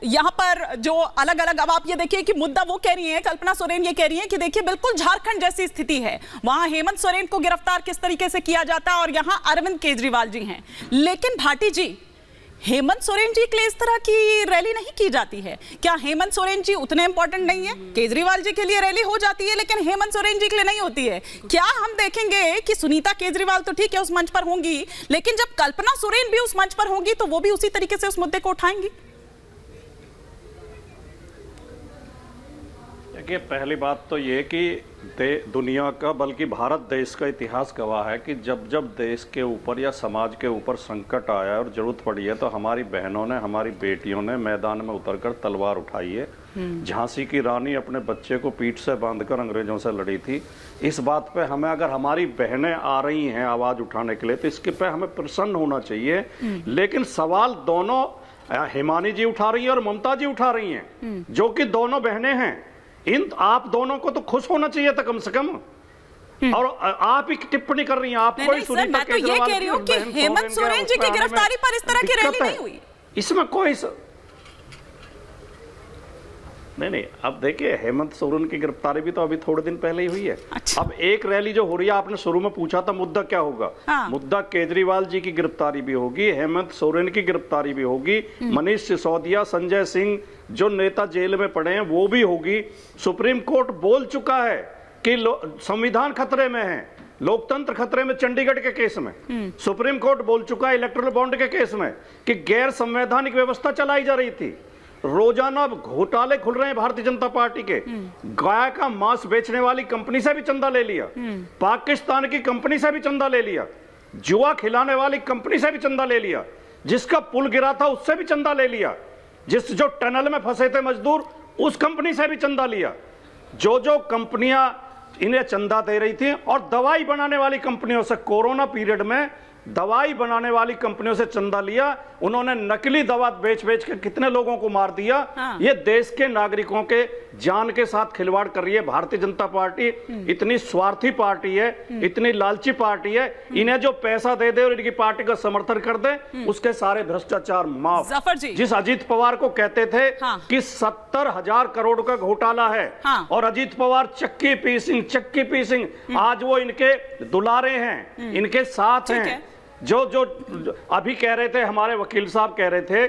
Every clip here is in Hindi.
यहाँ पर जो अलग अलग, अब आप ये देखिए कि मुद्दा वो कह रही है, कल्पना सोरेन ये कह रही है कि देखिए बिल्कुल झारखंड जैसी स्थिति है, वहां हेमंत सोरेन को गिरफ्तार किस तरीके से किया जाता है और यहाँ अरविंद केजरीवाल जी हैं। लेकिन भाटी जी, हेमंत सोरेन जी के लिए इस तरह की रैली नहीं की जाती है। क्या हेमंत सोरेन जी उतने इंपॉर्टेंट नहीं है? केजरीवाल जी के लिए रैली हो जाती है लेकिन हेमंत सोरेन जी के लिए नहीं होती है। क्या हम देखेंगे कि सुनीता केजरीवाल तो ठीक है उस मंच पर होंगी, लेकिन जब कल्पना सोरेन भी उस मंच पर होंगी तो वो भी उसी तरीके से उस मुद्दे को उठाएंगी? देखिए, पहली बात तो ये कि दुनिया का, बल्कि भारत देश का इतिहास गवाह है कि जब जब देश के ऊपर या समाज के ऊपर संकट आया और जरूरत पड़ी है तो हमारी बहनों ने, हमारी बेटियों ने मैदान में उतरकर तलवार उठाई है। झांसी की रानी अपने बच्चे को पीठ से बांधकर अंग्रेजों से लड़ी थी। इस बात पे हमें, अगर हमारी बहनें आ रही हैं आवाज उठाने के लिए, तो इसके पे हमें प्रसन्न होना चाहिए। लेकिन सवाल दोनों हिमानी जी उठा रही है और ममता जी उठा रही हैं, जो कि दोनों बहनें हैं। आप दोनों को तो खुश होना चाहिए था कम से कम। और आप ही टिप्पणी कर रही हैं। आप कोई सुनीता मैं तो ये कह रही हूं कि हेमंत सोरेन जी की गिरफ्तारी पर इस तरह की रैली नहीं हुई। इसमें कोई नहीं। अब देखिए, हेमंत सोरेन की गिरफ्तारी भी तो अभी थोड़े दिन पहले ही हुई है। अच्छा। अब एक रैली जो हो रही है, आपने शुरू में पूछा था मुद्दा क्या होगा। हाँ। मुद्दा केजरीवाल जी की गिरफ्तारी भी होगी, हेमंत सोरेन की गिरफ्तारी भी होगी, मनीष सिसोदिया, संजय सिंह जो नेता जेल में पड़े हैं वो भी होगी। सुप्रीम कोर्ट बोल चुका है कि संविधान खतरे में है, लोकतंत्र खतरे में चंडीगढ़ के केस में। सुप्रीम कोर्ट बोल चुका है इलेक्टोरल बॉन्ड के केस में कि गैर संवैधानिक व्यवस्था चलाई जा रही थी। रोजाना घोटाले खुल रहे हैं भारतीय जनता पार्टी के। गाय का मांस बेचने वाली कंपनी से भी चंदा ले लिया, पाकिस्तान की कंपनी से भी चंदा ले लिया, जुआ खिलाने वाली कंपनी से भी चंदा ले लिया, जिसका पुल गिरा था उससे भी चंदा ले लिया, जो टनल में फंसे थे मजदूर उस कंपनी से भी चंदा लिया। जो कंपनियां इन्हें चंदा दे रही थी, और दवाई बनाने वाली कंपनियों से, कोरोना पीरियड में दवाई बनाने वाली कंपनियों से चंदा लिया। उन्होंने नकली दवा बेच बेच के कितने लोगों को मार दिया। हाँ। ये देश के नागरिकों के जान के साथ खिलवाड़ कर रही है भारतीय जनता पार्टी। इतनी स्वार्थी पार्टी है, इतनी लालची पार्टी है। इन्हें जो पैसा दे दे और इनकी पार्टी का समर्थन कर दे, उसके सारे भ्रष्टाचार माफ। जिस अजीत पवार को कहते थे कि 70,000 करोड़ का घोटाला है, और अजीत पवार चक्की पीसिंग, आज वो इनके दुलारे हैं, इनके साथ हैं। जो अभी कह रहे थे, हमारे वकील साहब कह रहे थे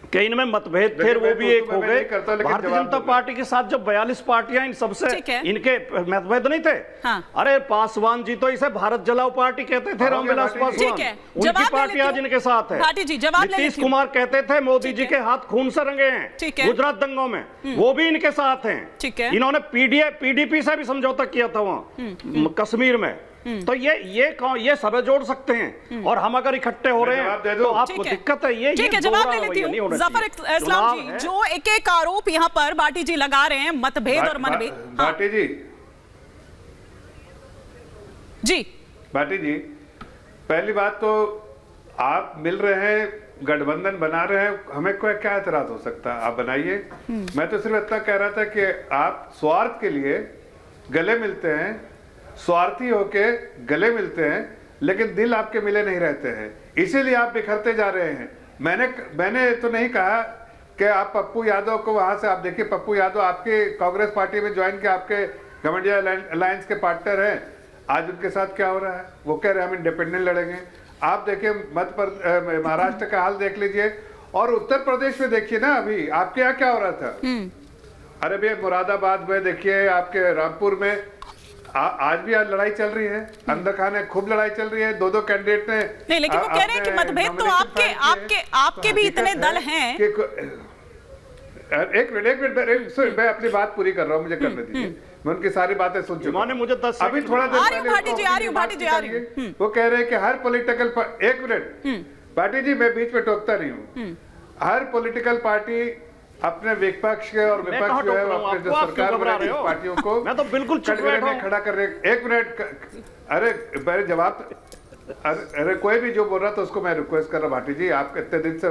कि इनमें मतभेद थे, वो भी एक हो गए। भारतीय जनता पार्टी के साथ जो 42 पार्टियां, इन सबसे इनके मतभेद नहीं थे। हाँ। अरे पासवान जी तो इसे भारत जलाओ पार्टी कहते थे, रामविलास पासवान, उनकी पार्टी आज इनके साथ है। नीतीश कुमार कहते थे मोदी जी के हाथ खून से रंगे हैं गुजरात दंगों में, वो भी इनके साथ हैं। इन्होंने पीडीपी से भी समझौता किया था वहां कश्मीर में। तो ये सब जोड़ सकते हैं, और हम अगर इकट्ठे हो रहे हैं तो आपको दिक्कत है। ये जवाब ले लेती हूं। जफर इस्लाम जी, जो एक आरोप यहाँ पर भाटी जी लगा रहे हैं, मतभेद और मनभेद। भाटी जी भाटी जी, पहली बात तो आप मिल रहे हैं, गठबंधन बना रहे हैं, हमें कोई क्या एतराज हो सकता है? आप बनाइए। मैं तो सिर्फ इतना कह रहा था कि आप स्वार्थ के लिए गले मिलते हैं, स्वार्थी होके गले मिलते हैं, लेकिन दिल आपके मिले नहीं रहते हैं, इसीलिए आप बिखरते जा रहे हैं। मैंने तो नहीं कहा कि आप पप्पू यादव को वहां से, आप देखिए पप्पू यादव आपके कांग्रेस पार्टी में ज्वाइन किया, आपके गवर्नमेंट अलायंस के पार्टनर हैं। आज उनके साथ क्या हो रहा है? वो कह रहे हैं हम इंडिपेंडेंट लड़ेंगे। आप देखिए महाराष्ट्र का हाल देख लीजिए, और उत्तर प्रदेश में देखिए ना, अभी आपके यहाँ क्या हो रहा था। अरे भैया, मुरादाबाद में देखिए, आपके रामपुर में आज भी आज लड़ाई चल रही है, अंदर खाने खूब लड़ाई चल रही है। दो कैंडिडेट ने नहीं, लेकिन वो कह रहे हैं कि मतभेद तो आपके भी इतने दल हैं। एक मिनट, मैं अपनी बात पूरी कर रहा हूँ, मुझे करने दीजिए। मैं उनकी सारी बातें सुन चुका हूँ। मुझे 10 अभी थोड़ा देर पहले भाटी जी आ रही हूँ। वो कह रहे हैं कि हर पॉलिटिकल, एक मिनट भाटी जी, मैं बीच में टोकता नहीं हूँ। हर पॉलिटिकल पार्टी अपने विपक्ष के और विपक्ष जो है अपने जो सरकार वाली पार्टियों को मैं तो बिल्कुल खड़ा कर रहे। एक मिनट, अरे मेरे जवाब, अरे कोई भी जो बोल रहा था उसको मैं रिक्वेस्ट कर रहा हूँ। भाटी जी, आप कितने दिन से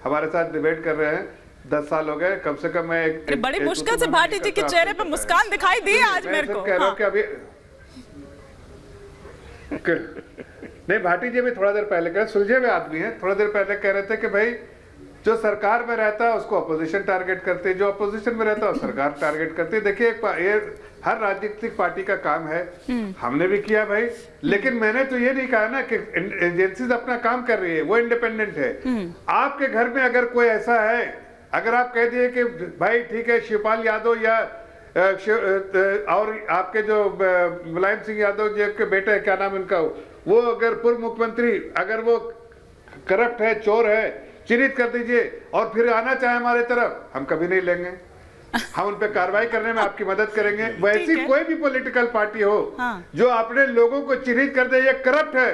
हमारे साथ डिबेट कर रहे हैं? 10 साल हो गए कम से कम। मैं बड़ी मुश्किल से भाटी जी के चेहरे पे मुस्कान दिखाई दी आज मेरे को। कह रहा हूँ कि अभी नहीं, भाटी जी भी थोड़ा देर पहले कह, सुलझे हुए आदमी हैं, थोड़ा देर पहले कह रहे थे कि भाई जो सरकार में रहता है उसको अपोजिशन टारगेट करते हैं, जो अपोजिशन में रहता है सरकार टारगेट करती है। देखिए ये हर राजनीतिक पार्टी का काम है, हमने भी किया भाई, लेकिन मैंने तो ये नहीं कहा ना कि एजेंसीज अपना काम कर रही है, वो इंडिपेंडेंट है। आपके घर में अगर कोई ऐसा है, अगर आप कह दिए कि भाई ठीक है शिवपाल यादव या और आपके जो मुलायम सिंह यादव जी के बेटे है, क्या नाम इनका, वो अगर पूर्व मुख्यमंत्री अगर वो करप्ट है, चोर है, चिन्हित कर दीजिए और फिर आना चाहे हमारे तरफ, हम कभी नहीं लेंगे। हम उन पे कार्रवाई करने में आपकी मदद करेंगे। वैसी कोई भी पॉलिटिकल पार्टी हो जो अपने लोगों को चिन्हित कर दे ये करप्ट है,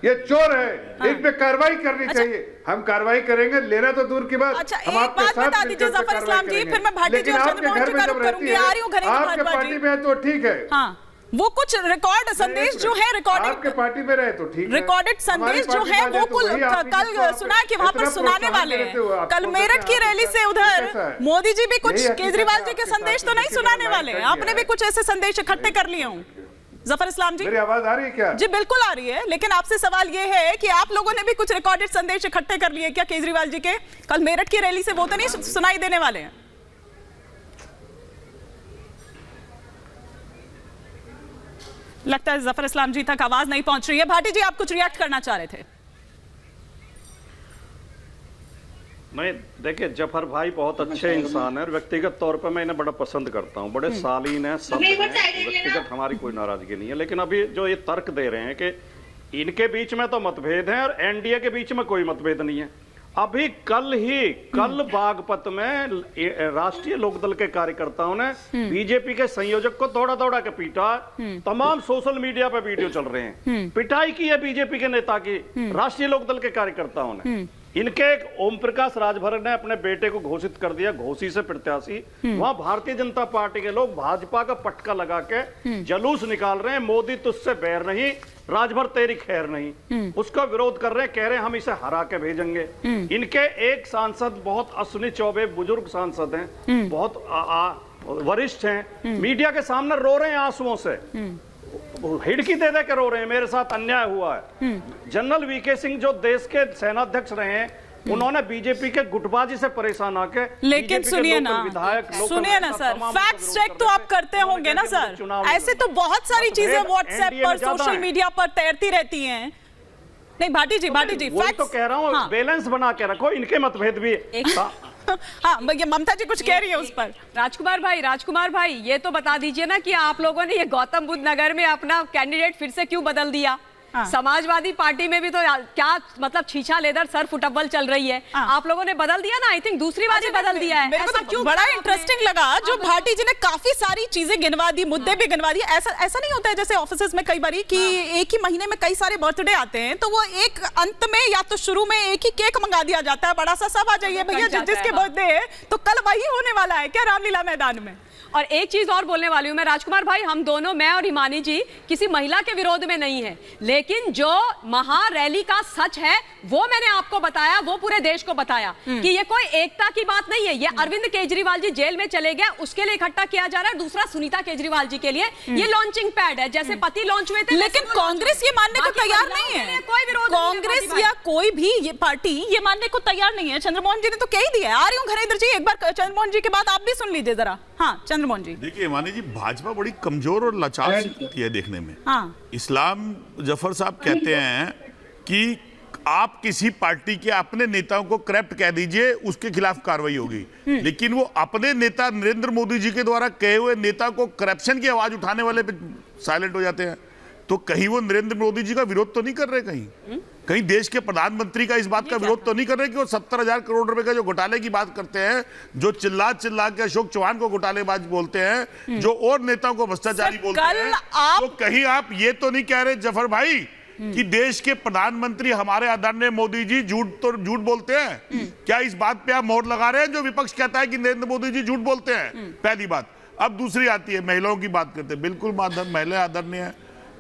ये चोर है, इन पे कार्रवाई करनी चाहिए, हम कार्रवाई करेंगे। लेना तो दूर की बात। अच्छा, एक बात बता दीजिए जफर इस्लाम जी, फिर मैं भाटी जी और चंद्रमोहन जी का रुख करूंगी। आ रही हूं घरेलू आपके पार्टी में है तो ठीक है, वो कुछ रिकॉर्ड संदेश जो है, रिकॉर्डिंग आपके पार्टी में रहे तो ठीक है, रिकॉर्डेड संदेश जो है वो कल सुना कि वहां पर सुनाने वाले हैं। कल मेरठ की रैली से उधर मोदी जी भी कुछ केजरीवाल जी के संदेश तो नहीं सुनाने वाले, आपने भी कुछ ऐसे संदेश इकट्ठे कर लिए हों। जफर इस्लाम जी, मेरी आवाज आ रही है क्या? जी बिल्कुल आ रही है, लेकिन आपसे सवाल ये है कि आप लोगों ने भी कुछ रिकॉर्डेड संदेश इकट्ठे कर लिए क्या केजरीवाल जी के? कल मेरठ की रैली से वो तो नहीं सुनाई देने वाले हैं? लगता है जफर इस्लाम जी तक आवाज नहीं पहुंच रही है। भाटी जी, आप कुछ रिएक्ट करना चाह रहे थे? नहीं, देखिए जफर भाई बहुत अच्छे इंसान है और व्यक्तिगत तौर पर मैं इन्हें बड़ा पसंद करता हूँ, बड़े शालीन है, सब हैं, व्यक्तिगत हमारी कोई नाराजगी नहीं है। लेकिन अभी जो ये तर्क दे रहे हैं कि इनके बीच में तो मतभेद है और एनडीए के बीच में कोई मतभेद नहीं है। अभी कल बागपत में राष्ट्रीय लोकदल के कार्यकर्ताओं ने बीजेपी के संयोजक को दौड़ा के पीटा। तमाम सोशल मीडिया पे वीडियो चल रहे हैं, पिटाई की है बीजेपी के नेता की राष्ट्रीय लोकदल के कार्यकर्ताओं ने। इनके एक ओम प्रकाश राजभर ने अपने बेटे को घोषित कर दिया घोषी से प्रत्याशी। वहां भारतीय जनता पार्टी के लोग भाजपा का पटका लगा के जुलूस निकाल रहे हैं, मोदी तुझसे बैर नहीं, राजभर तेरी खैर नहीं, उसका विरोध कर रहे हैं, कह रहे हैं हम इसे हरा के भेजेंगे। इनके एक सांसद बहुत अश्विनी चौबे बुजुर्ग सांसद हैं, बहुत वरिष्ठ हैं, मीडिया के सामने रो रहे हैं आंसुओं से, हिड़की दे के रो रहे हैं, मेरे साथ अन्याय हुआ है। जनरल वीके सिंह जो देश के सेनाध्यक्ष रहे हैं, उन्होंने बीजेपी के गुटबाजी से परेशान आके, लेकिन सुनिए ना सर, फैक्ट चेक तो आप करते होंगे ना सर, ऐसे तो बहुत सारी चीजें व्हाट्सएप पर सोशल मीडिया पर तैरती रहती हैं। नहीं भाटी जी, फैक्ट तो कह रहा हूँ, बैलेंस बना के रखो, इनके मतभेद भी हाँ, ये ममता जी कुछ कह रही है उस पर। राजकुमार भाई ये तो बता दीजिए ना कि आप लोगों ने ये गौतम बुद्ध नगर में अपना कैंडिडेट फिर से क्यों बदल दिया? समाजवादी पार्टी में भी तो क्या मतलब छीछा लेदर सर फुटबॉल चल रही है, आप लोगों ने बदल दिया ना, आई थिंक दूसरी बार बदल दिया है। ऐसा क्यों? बड़ा इंटरेस्टिंग लगा जो भाटी जी ने काफी सारी चीजें गिनवा दी, मुद्दे भी गिनवा दिए। ऐसा नहीं होता है जैसे ऑफिसेज में कई बारी कि एक ही महीने में कई सारे बर्थडे आते हैं, तो वो एक अंत में या तो शुरू में एक ही केक मंगा दिया जाता है बड़ा सा, सब आ जाइए भैया जिसके बर्थडे है, तो कल वही होने वाला है क्या रामलीला मैदान में? और एक चीज और बोलने वाली हूं मैं राजकुमार भाई, हम दोनों, मैं और हिमानी जी किसी महिला के विरोध में नहीं है, लेकिन जो महा रैली का सच है वो मैंने आपको बताया, वो पूरे देश को बताया कि ये कोई एकता की बात नहीं है। ये अरविंद केजरीवाल जी जेल में चले गए उसके लिए इकट्ठा किया जा रहा है, दूसरा सुनीता केजरीवाल जी के लिए ये लॉन्चिंग पैड है, जैसे पति लॉन्च हुए थे। लेकिन कांग्रेस ये मानने को तैयार नहीं है, कोई विरोध, कांग्रेस या कोई भी ये पार्टी ये मानने को तैयार नहीं है। चंद्रमोहन जी ने तो कह ही दिया। आ रही हूँ घरेंद्र जी, एक बार चंद्रमोहन जी के बाद आप भी सुन लीजिए जरा। हाँ चंद्रमोहन जी, देखिए मानी जी, भाजपा बड़ी कमजोर और लाचार सी होती है देखने में। इस्लाम जफर साहब कहते हैं कि आप किसी पार्टी के अपने नेताओं को करप्ट कह दीजिए, उसके खिलाफ कार्रवाई होगी, लेकिन वो अपने नेता नरेंद्र मोदी जी के द्वारा कहे हुए नेता को करप्शन की आवाज उठाने वाले पे साइलेंट हो जाते हैं। तो कहीं वो नरेंद्र मोदी जी का विरोध तो नहीं कर रहे, कहीं देश के प्रधानमंत्री का इस बात का विरोध तो नहीं कर रहे कि वो 70,000 करोड़ रुपए का जो घोटाले की बात करते हैं, जो चिल्ला के अशोक चौहान को घोटालेबाज बोलते हैं, जो और नेताओं को भ्रष्टाचारी बोलते हैं, तो कहीं आप ये तो नहीं कह रहे जफर भाई कि देश के प्रधानमंत्री हमारे आदरणीय मोदी जी झूठ बोलते हैं? क्या इस बात पे आप मोहर लगा रहे हैं जो विपक्ष कहता है कि नरेंद्र मोदी जी झूठ बोलते हैं? पहली बात। अब दूसरी आती है महिलाओं की बात करते हैं, बिल्कुल महिलाएं आदरणीय है,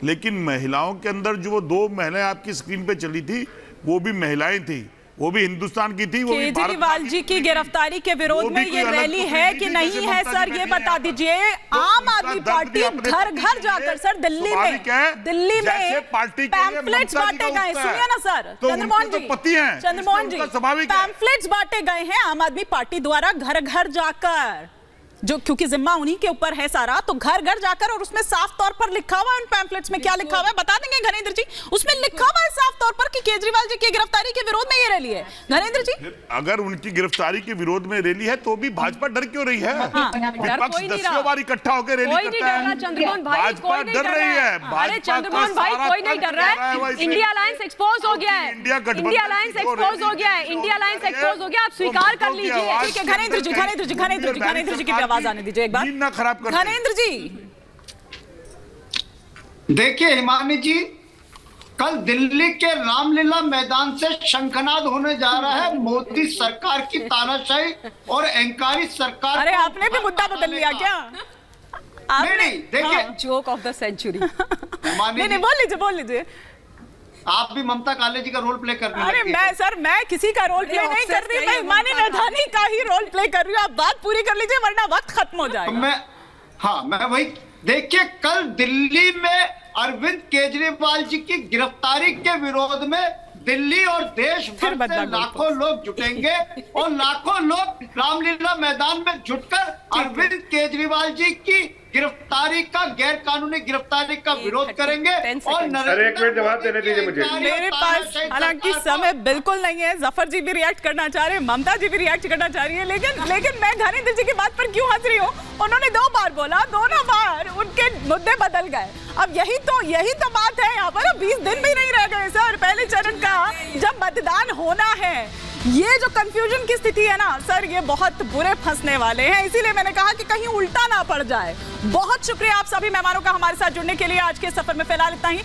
लेकिन महिलाओं के अंदर जो वो 2 महिलाएं आपकी स्क्रीन पे चली थी वो भी महिलाएं थी, वो भी हिंदुस्तान की थी, वो भी केजरीवाल जी की गिरफ्तारी के विरोध में ये रैली है कि नहीं है सर, ये बता दीजिए। आम आदमी पार्टी घर घर जाकर सर दिल्ली में पैम्फलेट्स बांटे गए, सुनिए ना सर चंद्रमोहन जी, चंद्रमोहन जी, पैम्फलेट्स बांटे गए हैं आम आदमी पार्टी द्वारा घर घर जाकर, जो क्योंकि जिम्मा उन्हीं के ऊपर है सारा, तो घर घर जाकर, और उसमें साफ तौर पर लिखा हुआ है, उन पैम्फलेट्स में क्या लिखा हुआ है बता देंगे घनेंद्र जी? उसमें लिखा हुआ है साफ तौर पर कि केजरीवाल जी की गिरफ्तारी के विरोध में ये रैली है। घनेंद्र जी, अगर उनकी गिरफ्तारी के विरोध में रैली है तो भी भाजपा डर क्यों रही है? विपक्ष 10 बार इकट्ठा होकर रैली करता है, चंद्रमोहन भाई भाजपा डर रही है। अरे चंद्रमोहन भाई कोई नहीं डर रहा है, इंडिया अलायंस एक्सपोज हो गया है, इंडिया अलायंस एक्सपोज हो गया है, इंडिया अलायंस एक्सपोज हो गया, आप स्वीकार कर लीजिए। ठीक है घनेंद्र जी, घनेंद्र जी, घनेंद्र जी, घनेंद्र जी की भी आवाज आने दीजिए एक बार। ना खराब कर घनेंद्र जी, देखिए हिमानी जी, कल दिल्ली के रामलीला मैदान से शंखनाद होने जा रहा है मोदी सरकार की तानाशाही और एंकारी सरकार। अरे आपने भी मुद्दा बदल लिया क्या? नहीं, देखिए जोक ऑफ द सेंचुरी। नहीं, बोल लीजिए। आप भी ममता काले जी का रोल प्ले कर रही हैं। अरे मैं किसी का रोल प्ले नहीं कर रही, मैं हिमानी नैथानी का ही रोल प्ले कर रही हूँ। आप बात पूरी कर लीजिए वरना वक्त खत्म हो जाएगा। मैं वही, देखिए कल दिल्ली में अरविंद केजरीवाल जी की गिरफ्तारी के विरोध में दिल्ली और देश भर से लाखों लोग जुटेंगे और लाखों लोग रामलीला मैदान में जुटकर अरविंद केजरीवाल जी की गिरफ्तारी का, गैर कानूनी गिरफ्तारी का विरोध करेंगे। और एक मिनट जवाब देने दीजिए मुझे। मेरे पास हालांकि समय बिल्कुल नहीं है, जफर जी भी रिएक्ट करना चाह रहे हैं, ममता जी भी रिएक्ट करना चाह रही है, लेकिन मैं घनेंद्र जी की बात पर क्यों हंस रही हूँ? उन्होंने 2 बार बोला, दोनों बार उनके मुद्दे बदल गए। अब यही तो बात है यहाँ पर। 20 दिन भी नहीं रह गए सर पहले चरण का, जब मतदान होना है। ये जो कंफ्यूजन की स्थिति है ना सर, ये बहुत बुरे फंसने वाले हैं, इसीलिए मैंने कहा कि कहीं उल्टा ना पड़ जाए। बहुत शुक्रिया आप सभी मेहमानों का हमारे साथ जुड़ने के लिए। आज के सफर में फिलहाल इतना ही।